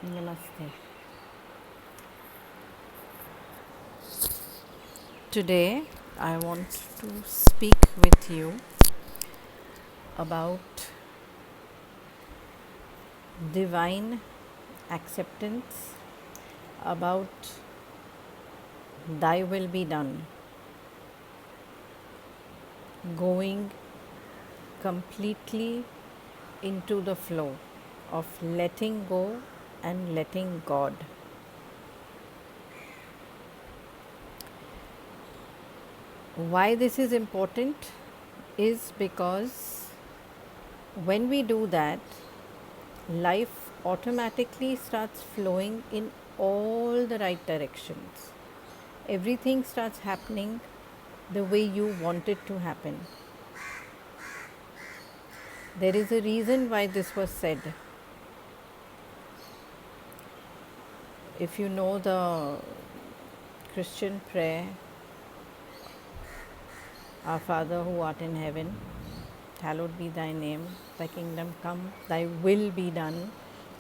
Namaste. Today, I want to speak with you about divine acceptance, about Thy will be done, going completely into the flow of letting go and letting God. Why this is important is because when we do that, life automatically starts flowing in all the right directions. Everything starts happening the way you want it to happen. There is a reason why this was said. If you know the Christian prayer, Our Father who art in heaven, hallowed be thy name, thy kingdom come, thy will be done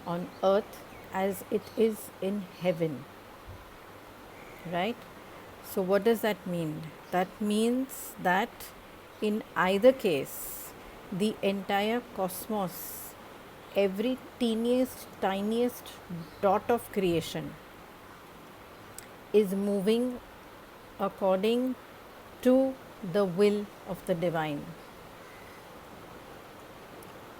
on earth as it is in heaven. Right? So, what does that mean? That means that in either case, the entire cosmos, every teeniest, tiniest dot of creation is moving according to the will of the divine.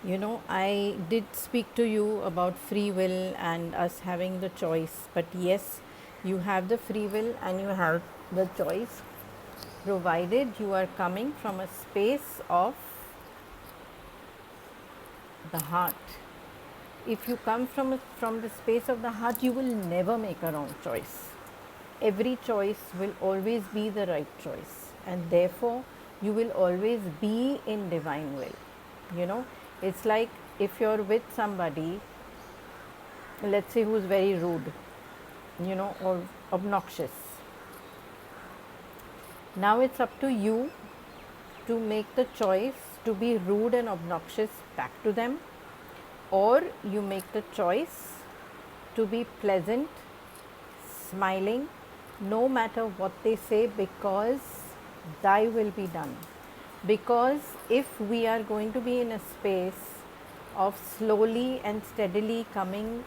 You know, I did speak to you about free will and us having the choice, but yes, you have the free will and you have the choice, provided you are coming from a space of the heart. If you come from the space of the heart, you will never make a wrong choice. Every choice will always be the right choice, and therefore, you will always be in divine will. You know, it's like if you're with somebody, let's say, who's very rude, or obnoxious. Now it's up to you to make the choice to be rude and obnoxious back to them, or you make the choice to be pleasant, smiling, no matter what they say, because thy will be done. Because if we are going to be in a space of slowly and steadily coming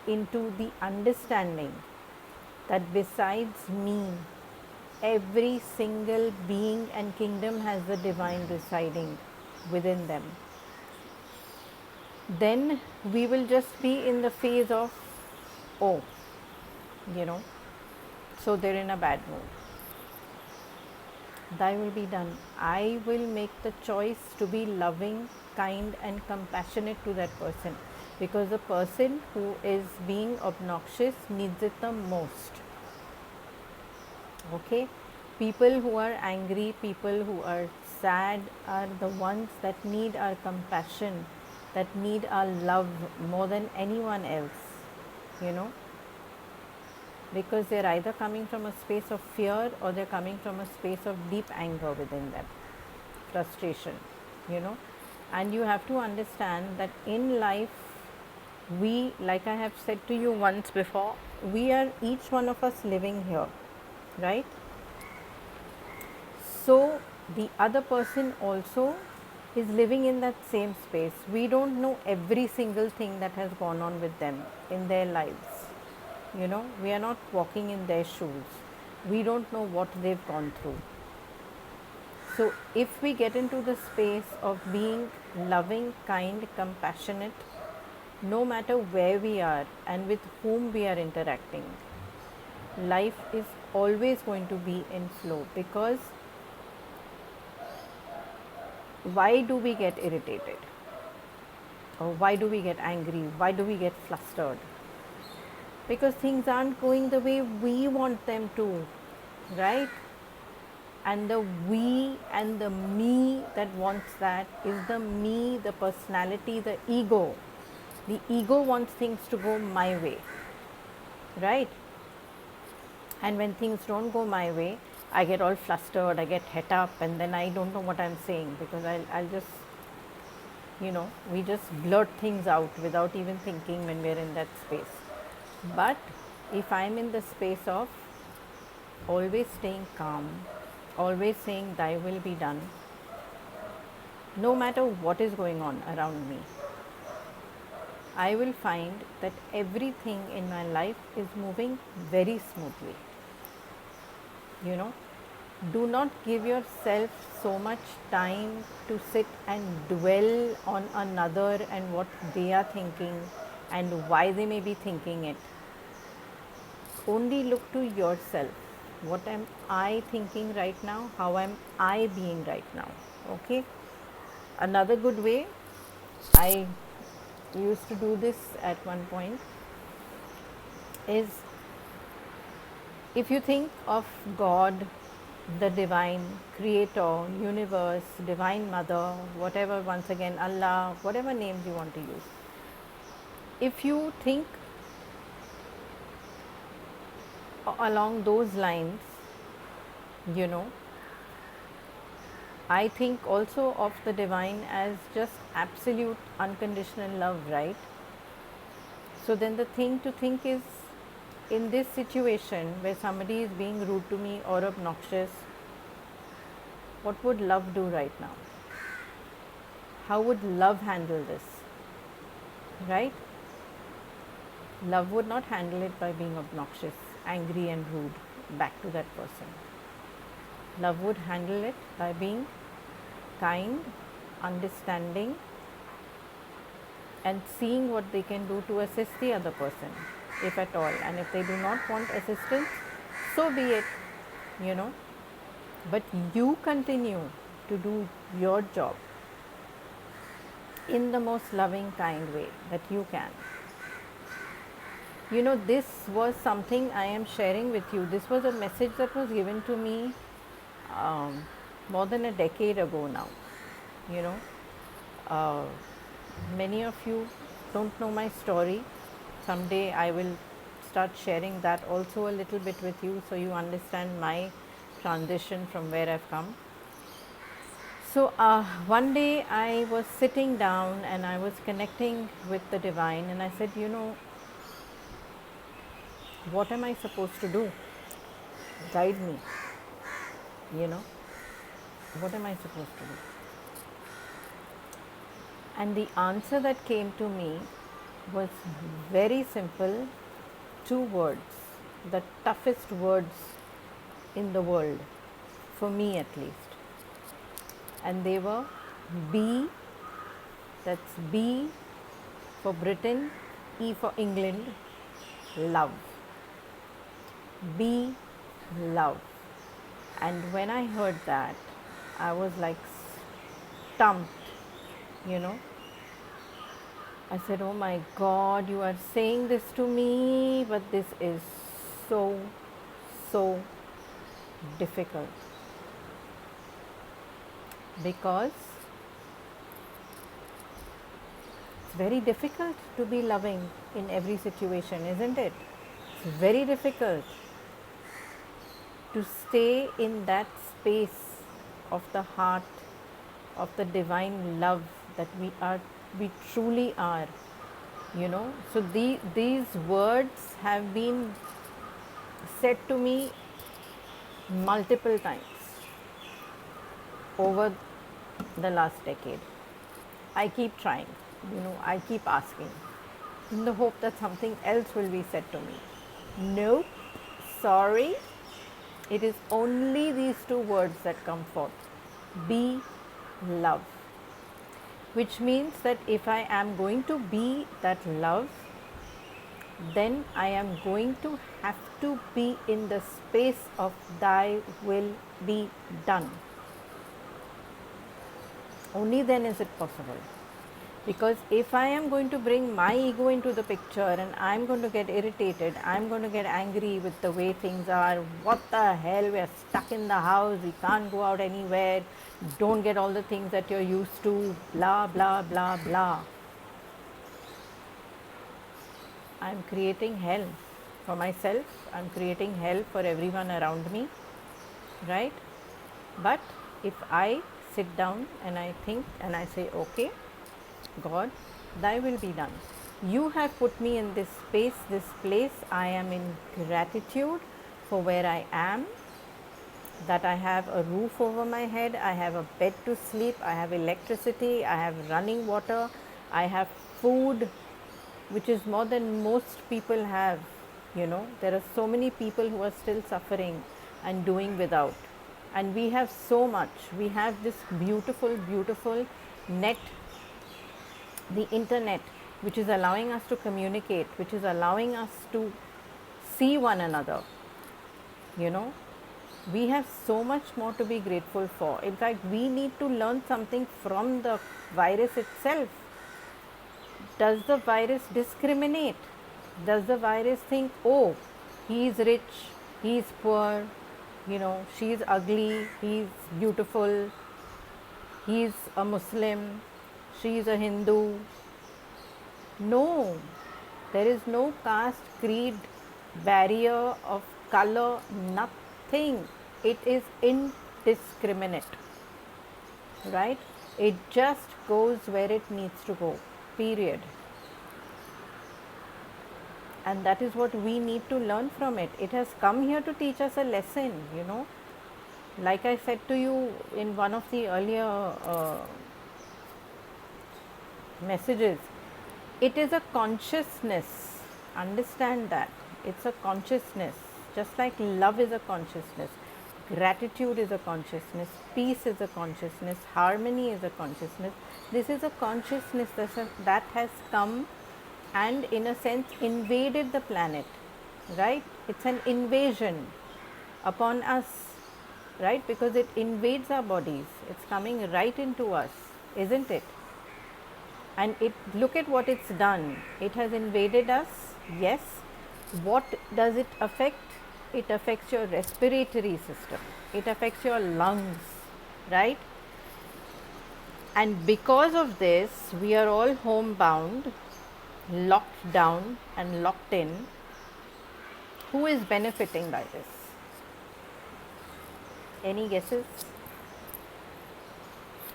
into the understanding that besides me, every single being and kingdom has the divine residing within them, then we will just be in the phase of, oh, you know, so they're in a bad mood. Thy will be done. I will make the choice to be loving, kind, and compassionate to that person, because the person who is being obnoxious needs it the most. Okay? People who are angry, people who are sad are the ones that need our compassion, that need our love more than anyone else, you know, because they're either coming from a space of fear or they're coming from a space of deep anger within them, frustration, you know. And you have to understand that in life, we, like I have said to you once before, we are each one of us living here, right? So the other person also is living in that same space. We don't know every single thing that has gone on with them in their lives. You know, we are not walking in their shoes. We don't know what they've gone through. So if we get into the space of being loving, kind, compassionate, no matter where we are and with whom we are interacting, life is always going to be in flow. Because why do we get irritated? Or why do we get angry? Why do we get flustered? Because things aren't going the way we want them to, right? And the we and the me that wants that is the me, the personality, the ego. The ego wants things to go my way, right? And when things don't go my way, I get all flustered, I get het up, and then I don't know what I'm saying, because I'll just, we just blurt things out without even thinking when we're in that space. But if I'm in the space of always staying calm, always saying, Thy will be done, no matter what is going on around me, I will find that everything in my life is moving very smoothly. You know, do not give yourself so much time to sit and dwell on another and what they are thinking and why they may be thinking it. Only look to yourself. What am I thinking right now? How am I being right now? Okay. Another good way, I used to do this at one point, is if you think of God, the divine creator, universe, divine mother, whatever, once again, Allah, whatever names you want to use. If you think along those lines, you know, I think also of the divine as just absolute unconditional love, right? So then the thing to think is, in this situation where somebody is being rude to me or obnoxious, what would love do right now? How would love handle this? Right? Love would not handle it by being obnoxious, angry, and rude back to that person. Love would handle it by being kind, understanding, and seeing what they can do to assist the other person, if at all. And if they do not want assistance, so be it, you know. But you continue to do your job in the most loving, kind way that you can. You know, this was something I am sharing with you. This was a message that was given to me more than a decade ago now. You know, many of you don't know my story. Someday I will start sharing that also a little bit with you, so you understand my transition from where I've come. So one day I was sitting down and I was connecting with the divine, and I said, you know, what am I supposed to do? Guide me. You know, what am I supposed to do? And the answer that came to me was very simple, 2 words, the toughest words in the world, for me at least. And they were B, that's B for Britain, E for England, love. Be love. And when I heard that, I was like stumped, you know. I said, oh my God, you are saying this to me, but this is so difficult. Because it's very difficult to be loving in every situation, isn't it? It's very difficult to stay in that space of the heart, of the divine love that we truly are, you know. So these words have been said to me multiple times over the last decade. I keep trying, you know, I keep asking in the hope that something else will be said to me. Nope, sorry, it is only these 2 words that come forth. Be love. Which means that if I am going to be that love, then I am going to have to be in the space of Thy will be done. Only then is it possible. Because if I am going to bring my ego into the picture and I'm going to get irritated, I'm going to get angry with the way things are, what the hell, we're stuck in the house, we can't go out anywhere, don't get all the things that you're used to, blah, blah, blah, blah. I'm creating hell for myself, I'm creating hell for everyone around me, right? But if I sit down and I think and I say, okay, God, Thy will be done. You have put me in this space, this place. I am in gratitude for where I am, that I have a roof over my head, I have a bed to sleep, I have electricity, I have running water, I have food, which is more than most people have. You know, there are so many people who are still suffering and doing without. And we have so much. We have this beautiful, beautiful net, the internet, which is allowing us to communicate, which is allowing us to see one another. You know, we have so much more to be grateful for. In fact, we need to learn something from the virus itself. Does the virus discriminate? Does the virus think, oh, he is rich, he is poor, you know, she is ugly, he is beautiful, he is a Muslim, she is a Hindu? No, there is no caste, creed, barrier of color, nothing. It is indiscriminate, right? It just goes where it needs to go, period. And that is what we need to learn from it. It has come here to teach us a lesson, you know. Like I said to you in one of the earlier messages, it is a consciousness. Understand that. It's a consciousness. Just like love is a consciousness, gratitude is a consciousness, peace is a consciousness, harmony is a consciousness. This is a consciousness that has come and in a sense invaded the planet, right? It's an invasion upon us, right? Because it invades our bodies. It's coming right into us, isn't it? And look at what it's done. It has invaded us, yes. What does it affect? It affects your respiratory system, it affects your lungs, right? And because of this, we are all homebound, locked down and locked in. Who is benefiting by this? Any guesses?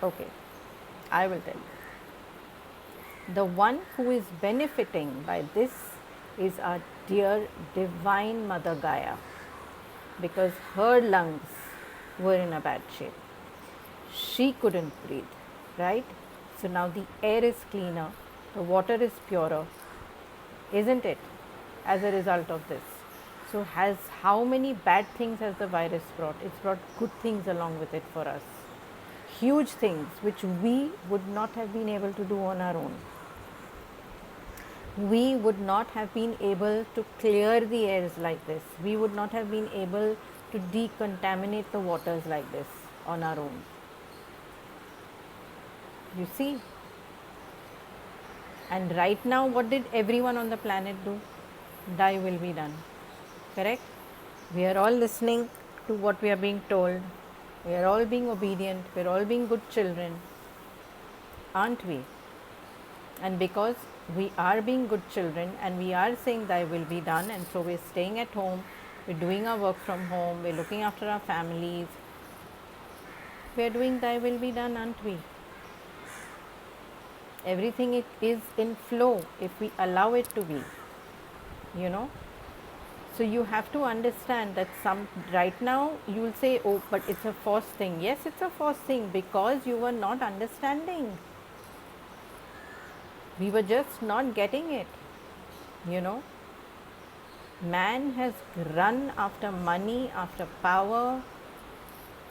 Okay, I will tell you. The one who is benefiting by this is our dear divine Mother Gaia, because her lungs were in a bad shape. She couldn't breathe, right? So now the air is cleaner, the water is purer, isn't it? As a result of this. So how many bad things has the virus brought? It's brought good things along with it for us. Huge things which we would not have been able to do on our own. We would not have been able to clear the airs like this. We would not have been able to decontaminate the waters like this on our own. You see? And right now, what did everyone on the planet do? Thy will be done. Correct? We are all listening to what we are being told. We are all being obedient. We are all being good children. Aren't we? And because we are being good children and we are saying thy will be done, and so we're staying at home, we're doing our work from home, we're looking after our families, we're doing thy will be done, aren't we? Everything is in flow if we allow it to be, you know. So you have to understand that right now you will say, oh, but it's a forced thing. Yes, it's a forced thing because you were not understanding. We were just not getting it, you know. Man has run after money, after power,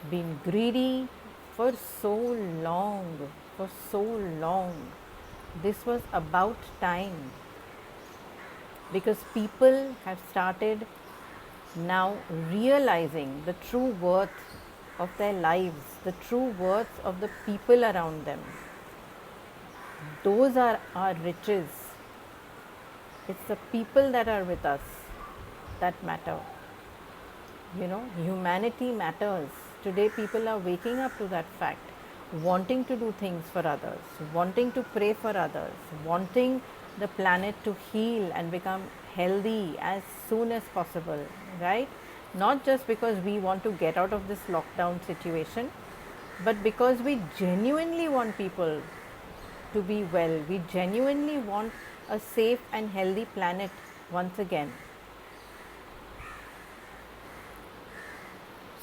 been greedy for so long, for so long. This was about time, because people have started now realizing the true worth of their lives, the true worth of the people around them. Those are our riches. It's the people that are with us that matter. You know, humanity matters. Today people are waking up to that fact, wanting to do things for others, wanting to pray for others, wanting the planet to heal and become healthy as soon as possible, right? Not just because we want to get out of this lockdown situation, but because we genuinely want people to be well. We genuinely want a safe and healthy planet once again.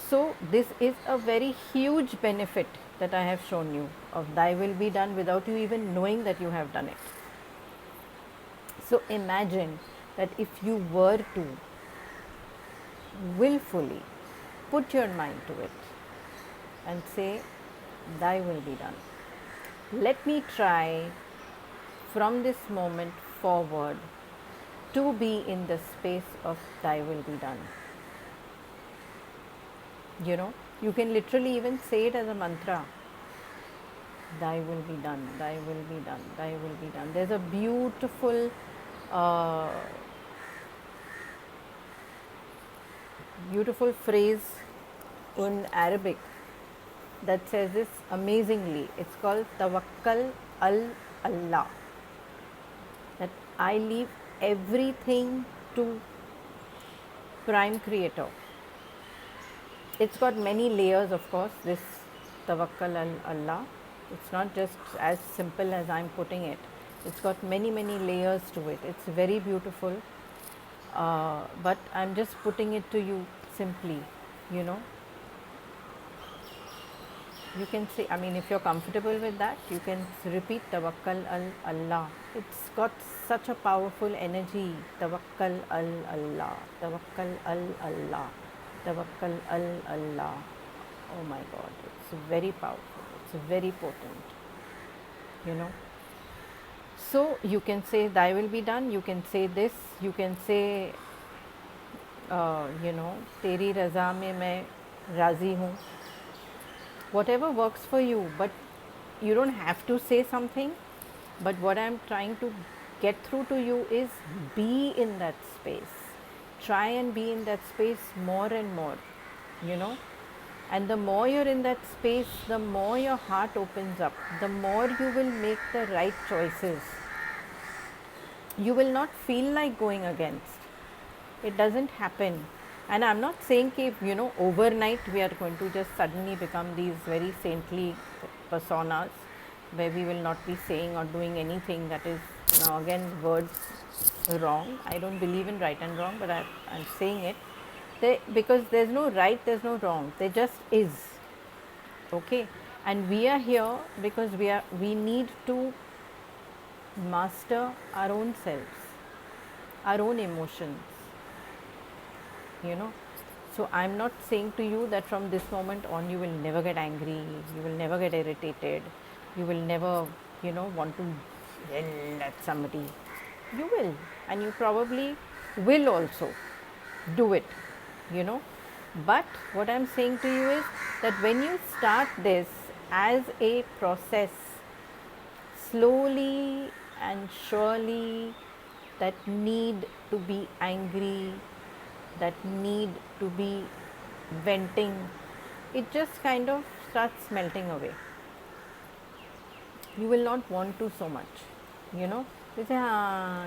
So, this is a very huge benefit that I have shown you of Thy will be done without you even knowing that you have done it. So, imagine that if you were to willfully put your mind to it and say, Thy will be done. Let me try from this moment forward to be in the space of Thy will be done. You know, you can literally even say it as a mantra. Thy will be done, Thy will be done, Thy will be done. There's a beautiful beautiful phrase in Arabic that says this amazingly. It's called Tawakkal al Allah. That I leave everything to Prime Creator. It's got many layers, of course, this Tawakkal al Allah. It's not just as simple as I'm putting it. It's got many, many layers to it. It's very beautiful. But I'm just putting it to you simply, you know. You can say, I mean, if you're comfortable with that, you can repeat Tawakkal al Allah. It's got such a powerful energy. Tawakkal al Allah, Tawakkal al Allah, Tawakkal al Allah. Oh my God, it's very powerful. It's very potent, you know. So you can say, Thy will be done. You can say this. You can say, you know, Teri raza mein main razi hoon. Whatever works for you, but you don't have to say something. But what I'm trying to get through to you is be in that space. Try and be in that space more and more, you know. And the more you're in that space, the more your heart opens up, the more you will make the right choices. You will not feel like going against. It doesn't happen. And I'm not saying that, you know, overnight we are going to just suddenly become these very saintly personas where we will not be saying or doing anything that is, now again, words wrong. I don't believe in right and wrong, but I'm saying it. Because there's no right, there's no wrong. There just is. Okay? And we are here because we need to master our own selves, our own emotions. You know, so I'm not saying to you that from this moment on you will never get angry, you will never get irritated, you will never, you know, want to yell at somebody. You will, and you probably will also do it, you know. But what I'm saying to you is that when you start this as a process, slowly and surely, that need to be angry, that need to be venting, it just kind of starts melting away. You will not want to so much, you know. You say,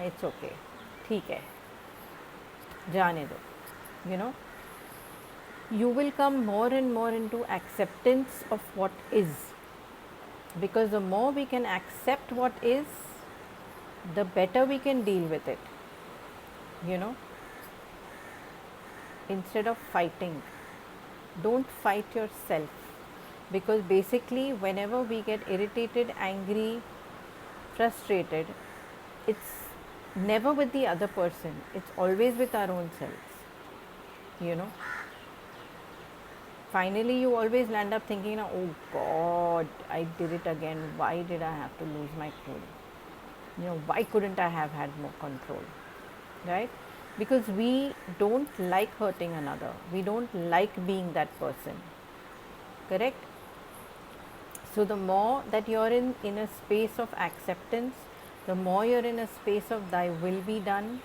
it's okay, theek hai, jaane do, you know. You will come more and more into acceptance of what is, because the more we can accept what is, the better we can deal with it, you know. Instead of fighting, don't fight yourself, because basically whenever we get irritated, angry, frustrated, it's never with the other person, it's always with our own selves, you know. Finally you always land up thinking, oh God, I did it again, why did I have to lose my cool, you know, why couldn't I have had more control, right? Because we don't like hurting another, we don't like being that person, correct? So the more that you're in a space of acceptance, the more you're in a space of Thy will be done,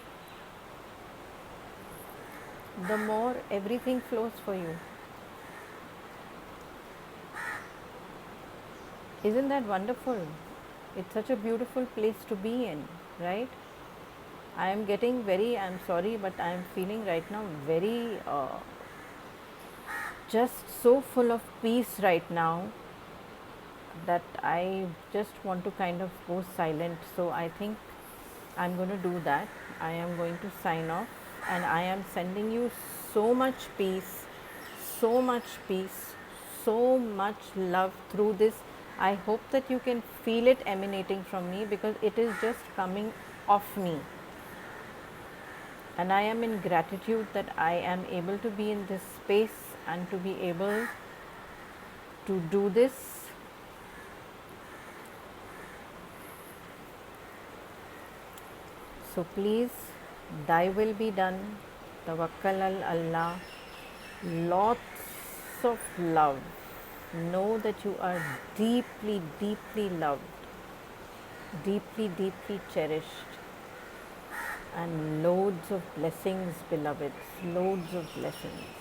the more everything flows for you. Isn't that wonderful? It's such a beautiful place to be in, right? I am getting very, I'm sorry, but I am feeling right now very just so full of peace right now that I just want to kind of go silent. So I think I'm going to do that. I am going to sign off, and I am sending you so much peace, so much love through this. I hope that you can feel it emanating from me, because it is just coming off me. And I am in gratitude that I am able to be in this space and to be able to do this. So please, thy will be done. Tawakkal al Allah. Lots of love. Know that you are deeply, deeply loved, deeply, deeply cherished, and loads of blessings, beloveds, loads of blessings.